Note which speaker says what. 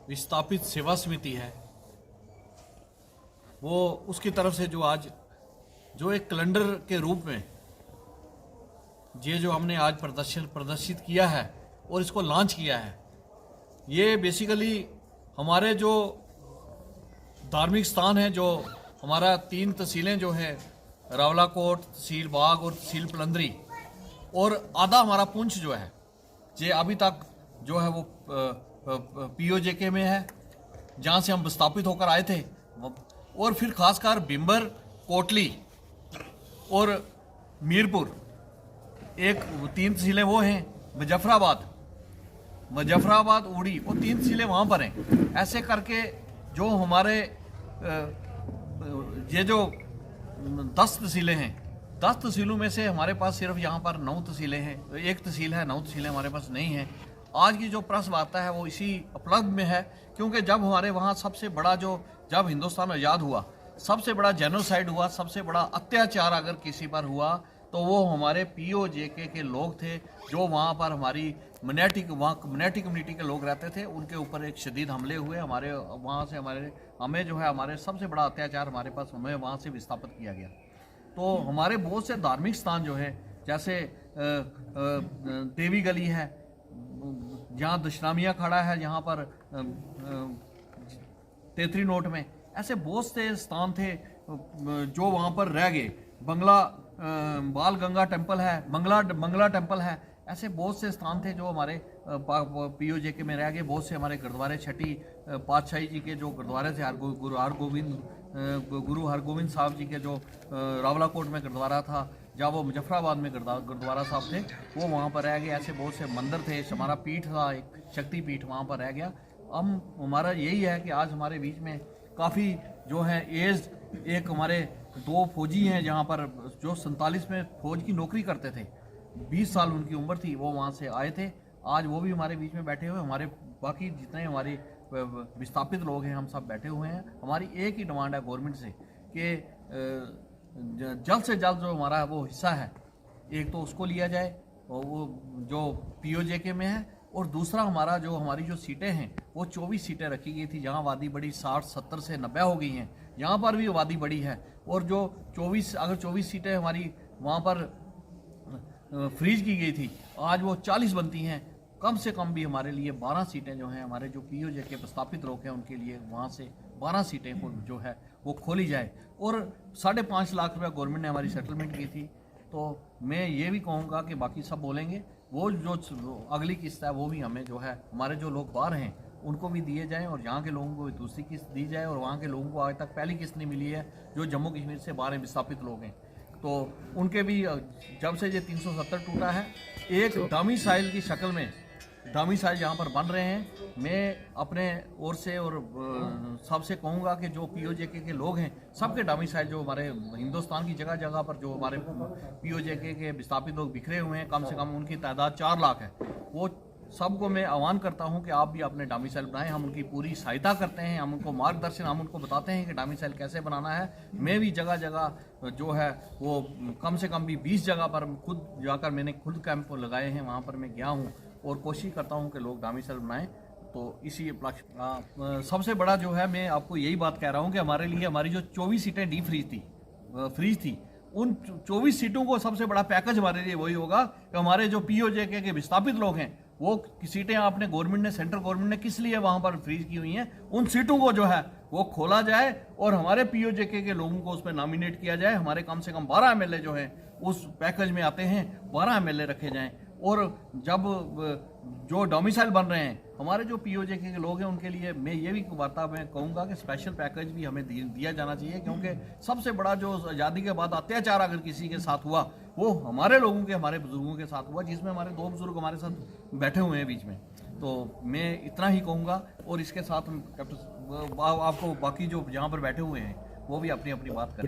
Speaker 1: विस्थापित सेवा समिति है वो उसकी तरफ से जो आज जो एक कैलेंडर के रूप में ये जो हमने आज प्रदर्शित किया है और इसको लॉन्च किया है, ये बेसिकली हमारे जो धार्मिक स्थान है, जो हमारा 3 तहसीलें जो है रावलाकोट, तहसील बाग और तहसील पलंदरी, और आधा हमारा पुंछ जो है ये अभी तक जो है वो POJK में है, जहाँ से हम विस्थापित होकर आए थे। और फिर खासकर बिम्बर, कोटली और मीरपुर, एक 3 तहसीलें वो हैं, मुजफ्फराबाद, उड़ी, वो 3 तहसीलें वहाँ पर हैं। ऐसे करके जो हमारे ये जो 10 तहसीलें हैं, 10 तहसीलों में से हमारे पास सिर्फ यहाँ पर 9 तहसीलें हैं, एक तहसील है, 9 तहसीलें हमारे पास नहीं हैं। आज की जो प्रेस वार्ता है वो इसी उपलब्ध में है, क्योंकि जब हमारे वहाँ सबसे बड़ा जब हिंदुस्तान आज़ाद हुआ, सबसे बड़ा जेनोसाइड हुआ, सबसे बड़ा अत्याचार अगर किसी पर हुआ तो वो हमारे POJK के लोग थे, जो वहाँ पर हमारी मिnority कम्युनिटी के लोग रहते थे। उनके ऊपर एक शदीद हमले हुए, हमारे वहाँ से हमें जो है हमारे सबसे बड़ा अत्याचार हमारे पास, हमें वहाँ से विस्थापित किया गया। तो हमारे बहुत से धार्मिक स्थान जो है, जैसे देवी गली है, जहाँ दशनामिया खड़ा है, यहाँ पर तेतरी नोट में, ऐसे बहुत से स्थान थे जो वहाँ पर रह गए। बाल गंगा टेम्पल है, मंगला टेम्पल है, ऐसे बहुत से स्थान थे जो हमारे POJK में रह गए। बहुत से हमारे गुरुद्वारे, छठी पातशाही जी के जो गुरुद्वारे थे, गुरु हरगोविंद साहब जी के जो रावलाकोट में गुरुद्वारा था, जहाँ वो मुजफ्फराबाद में गुरुद्वारा साहब थे, वो वहाँ पर रह गए। ऐसे बहुत से मंदिर थे, हमारा पीठ था, एक शक्ति पीठ वहाँ पर रह गया। हमारा यही है कि आज हमारे बीच में काफ़ी जो है एज, एक हमारे 2 फौजी हैं जहाँ पर जो 47 में फौज की नौकरी करते थे, 20 साल उनकी उम्र थी, वो वहाँ से आए थे। आज वो भी हमारे बीच में बैठे हुए, हमारे बाकी जितने हमारे विस्थापित लोग हैं हम सब बैठे हुए हैं। हमारी एक ही डिमांड है गवर्नमेंट से कि जल्द से जल्द जो हमारा वो हिस्सा है, एक तो उसको लिया जाए, और वो जो POJK में है, और दूसरा हमारी जो सीटें हैं वो 24 सीटें रखी गई थी, जहाँ आबादी बढ़ी 60, 70 से 90 हो गई हैं, यहाँ पर भी आबादी बढ़ी है। और जो 24 सीटें हमारी वहाँ पर फ्रीज की गई थी, आज वो 40 बनती हैं। कम से कम भी हमारे लिए 12 सीटें जो हैं, हमारे जो POJK प्रस्तापित लोग हैं उनके लिए वहाँ से 12 सीटें को जो है वो खोली जाए। और 5.5 लाख रुपया गवर्नमेंट ने हमारी सेटलमेंट की थी। तो मैं ये भी कहूँगा कि बाकी सब बोलेंगे, वो जो अगली किस्त है वो भी हमें जो है, हमारे जो लोग बाहर हैं उनको भी दिए जाएं, और यहाँ के लोगों को दूसरी किस्त दी जाए। और वहाँ के लोगों को आज तक पहली किस्त नहीं मिली है, जो जम्मू कश्मीर से बाहर विस्थापित लोग हैं, तो उनके भी जब से ये 370 टूटा है, एक डोमिसाइल की शक्ल में डोमिसाइल यहाँ पर बन रहे हैं। मैं अपने ओर से और सबसे कहूँगा कि जो POJK के लोग हैं, सबके डोमिसाइल जो हमारे हिंदुस्तान की जगह जगह पर जो हमारे POJK के विस्थापित लोग बिखरे हुए हैं, कम से कम उनकी तादाद 4 लाख है, वो सबको मैं आह्वान करता हूं कि आप भी अपने डोमिसाइल बनाएं। हम उनकी पूरी सहायता करते हैं, हम उनको मार्गदर्शन, हम उनको बताते हैं कि डोमिसाइल कैसे बनाना है। मैं भी जगह जगह जो है वो कम से कम भी 20 जगह पर खुद जाकर मैंने खुद कैंप लगाए हैं, वहाँ पर मैं गया हूँ और कोशिश करता हूँ कि लोग डोमिसाइल बनाएं। तो इसी सबसे बड़ा जो है, मैं आपको यही बात कह रहा हूँ कि हमारे लिए हमारी जो 24 सीटें फ्रीज थी, उन 24 सीटों को सबसे बड़ा पैकेज हमारे लिए वही होगा कि हमारे जो POJK के विस्थापित लोग हैं, वो सीटें आपने सेंट्रल गवर्नमेंट ने किस लिए वहां पर फ्रीज की हुई हैं, उन सीटों को जो है वो खोला जाए और हमारे POJK के लोगों को उस पर नॉमिनेट किया जाए। हमारे कम से कम 12 MLA जो हैं उस पैकेज में आते हैं, 12 MLA रखे जाएं। और जब जो डोमिसाइल बन रहे हैं, हमारे जो POJK के लोग हैं, उनके लिए मैं ये भी वार्ता में कहूँगा कि स्पेशल पैकेज भी हमें दिया जाना चाहिए, क्योंकि सबसे बड़ा जो आज़ादी के बाद अत्याचार अगर किसी के साथ हुआ, वो हमारे लोगों के, हमारे बुजुर्गों के साथ हुआ, जिसमें हमारे 2 बुजुर्ग हमारे साथ बैठे हुए हैं बीच में। तो मैं इतना ही कहूँगा, और इसके साथ आपको बाकी जो यहाँ पर बैठे हुए हैं वो भी अपनी अपनी बात करें।